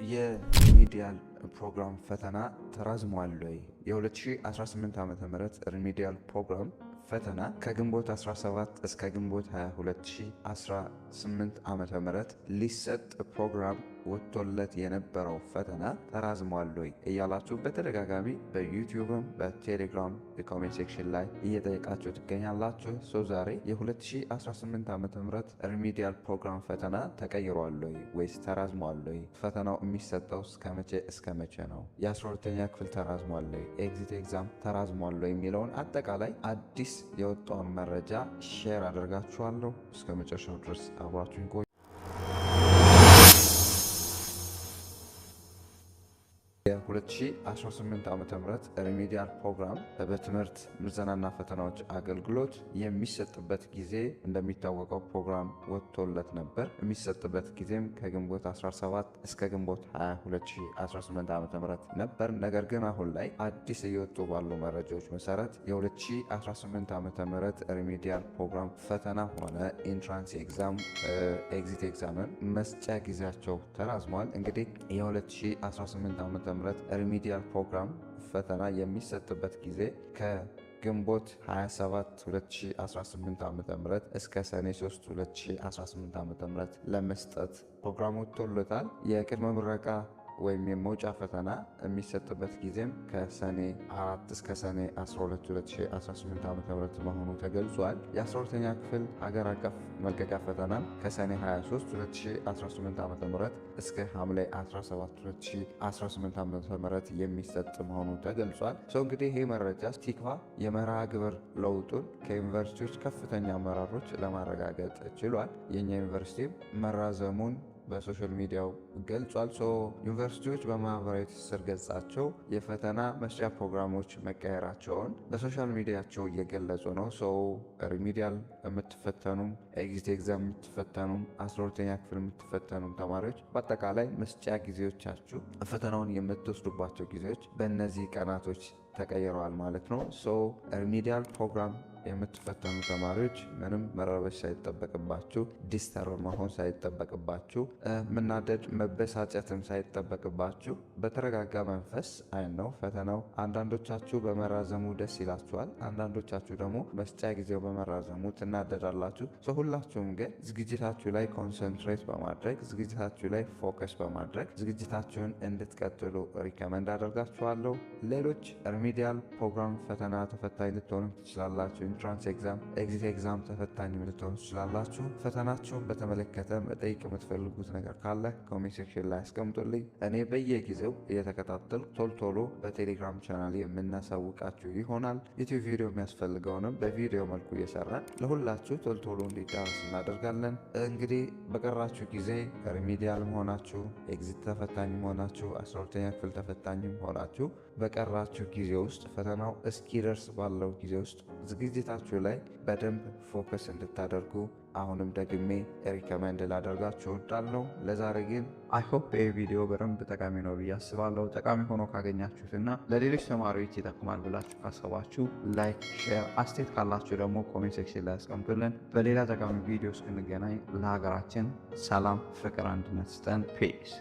የሪሚዲያል ፕሮግራም ፈተና ተራዝሟል ወይ? የ2018 ዓ.ም ሪሚዲያል ፕሮግራም ፈተና ከግንቦት 17 እስከ ግንቦት 22 2018 ዓ.ም ሊሰጥ ፕሮግራም ወጥቶለት የነበረው ፈተና ተራዝሟል ወይ እያላችሁ በተደጋጋሚ በዩቲዩብም በቴሌግራም የኮሜንት ሴክሽን ላይ እየጠየቃችሁ ትገኛላችሁ። ዛሬ የ2018 ዓ.ም ሪሚዲያል ፕሮግራም ፈተና ተቀይሯል ወይ ወይስ ተራዝሟል ወይ? ፈተናው የሚሰጠው ከመቼ እስከ መቼ ነው? የ12ኛ ክፍል ተራዝሟል ወይ? ኤግዚት ኤግዛም ተራዝሟል ወይ የሚለውን አጠቃላይ አዲስ የወጣውን መረጃ ሼር አደርጋችኋለሁ። እስከ መጨረሻው ድረስ አብራችሁን ቆዩ። የ2018 ዓ.ም ሪሚዲያል ፕሮግራም በትምህርት ምዘናና ፈተናዎች አገልግሎት የሚሰጥበት ጊዜ እንደሚታወቀው ፕሮግራም ወጥቶለት ነበር። የሚሰጥበት ጊዜም ከግንቦት 17 እስከ ግንቦት 22 2018 ዓ.ም ነበር። ነገር ግን አሁን ላይ አዲስ እየወጡ ባሉ መረጃዎች መሰረት የ2018 ዓ.ም ሪሚዲያል ፕሮግራም ፈተና ሆነ ኢንትራንስ ኤግዛም ኤግዚት ኤግዛምን መስጫ ጊዜያቸው ተራዝሟል። እንግዲህ የ2018 ዓ.ም ሪሚዲያል ፕሮግራም ፈተና የሚሰጥበት ጊዜ ከግንቦት 27 2018 ዓ.ም እስከ ሰኔ 3 2018 ዓ.ም ለመስጠት ፕሮግራም ወጥቶለታል። የቅድመ ምረቃ ወይም የመውጫ ፈተና የሚሰጥበት ጊዜም ከሰኔ 4 እስከ ሰኔ 12 2018 ዓ.ም መሆኑ ተገልጿል። የ12ኛ ክፍል ሀገር አቀፍ መልቀቂያ ፈተና ከሰኔ 23 2018 ዓ.ም እስከ ሐምሌ 17 2018 ዓ.ም የሚሰጥ መሆኑ ተገልጿል። እንግዲህ ይህ መረጃ ቲክቫ የመርሃ ግብር ለውጡን ከዩኒቨርሲቲዎች ከፍተኛ አመራሮች ለማረጋገጥ ችሏል። የኛ ዩኒቨርሲቲ መራዘሙን በሶሻል ሚዲያው ገልጿል። ዩኒቨርሲቲዎች በማህበራዊ ትስስር ገጻቸው የፈተና መስጫ ፕሮግራሞች መቀየራቸውን በሶሻል ሚዲያቸው እየገለጹ ነው። ሪሚዲያል የምትፈተኑም ኤግዚት ኤግዛም የምትፈተኑም 12ኛ ክፍል የምትፈተኑም ተማሪዎች በአጠቃላይ መስጫ ጊዜዎቻችሁ ፈተናውን የምትወስዱባቸው ጊዜዎች በእነዚህ ቀናቶች ተቀይረዋል ማለት ነው። ሪሚዲያል ፕሮግራም የምትፈተኑ ተማሪዎች ምንም መረበሽ ሳይጠበቅባችሁ፣ ዲስተርብ መሆን ሳይጠበቅባችሁ፣ መናደድ መበሳጨትም ሳይጠበቅባችሁ በተረጋጋ መንፈስ ነው ፈተናው። አንዳንዶቻችሁ በመራዘሙ ደስ ይላችኋል፣ አንዳንዶቻችሁ ደግሞ መስጫ ጊዜው በመራዘሙ ትናደዳላችሁ። ሁላችሁም ግን ዝግጅታችሁ ላይ ኮንሰንትሬት በማድረግ ዝግጅታችሁ ላይ ፎከስ በማድረግ ዝግጅታችሁን እንድትቀጥሉ ሪከመንድ አደርጋችኋለሁ። ሌሎች ሪሚዲያል ፕሮግራም ፈተና ተፈታኝ ልትሆኑ ትችላላችሁ። ኢንትራንስ ኤግዛም ኤግዚት ኤግዛም ተፈታኝ ልትሆኑ ትችላላችሁ። ፈተናችሁን በተመለከተ መጠየቅ የምትፈልጉት ነገር ካለ ኮሜንት ሴክሽን ላይ አስቀምጡልኝ። እኔ በየጊዜው እየተከታተል ቶሎ በቴሌግራም ቻናል የምናሳውቃችሁ ይሆናል። ዩቲዩብ ቪዲዮ የሚያስፈልገውንም በቪዲዮ መልኩ እየሰራን ለሁላችሁ ቶሎ እንዲዳረስ እናደርጋለን። እንግዲህ በቀራችሁ ጊዜ ሪሚዲያል ሆናችሁ ኤግዚት ተፈታኝ ሆናችሁ 12ኛ ክፍል ተፈታኝም ሆናችሁ በቀራችሁ ጊዜ ውስጥ ፈተናው እስኪደርስ ባለው ጊዜ ውስጥ ዝግጅታችሁ ላይ በደንብ ፎከስ እንድታደርጉ አሁንም ደግሜ ሪከመንድ ላደርጋችሁ እወዳለሁ። ለዛሬ ግን አይሆፕ ይህ ቪዲዮ በደንብ ጠቃሚ ነው ብዬ አስባለሁ። ጠቃሚ ሆኖ ካገኛችሁትና ለሌሎች ተማሪዎች ይጠቅማል ብላችሁ ካሰባችሁ ላይክ፣ ሼር፣ አስተያየት ካላችሁ ደግሞ ኮሜንት ሴክሽን ላይ አስቀምጡልን። በሌላ ጠቃሚ ቪዲዮ እስክንገናኝ ለሀገራችን ሰላም፣ ፍቅር፣ አንድነት ስጠን። ፒስ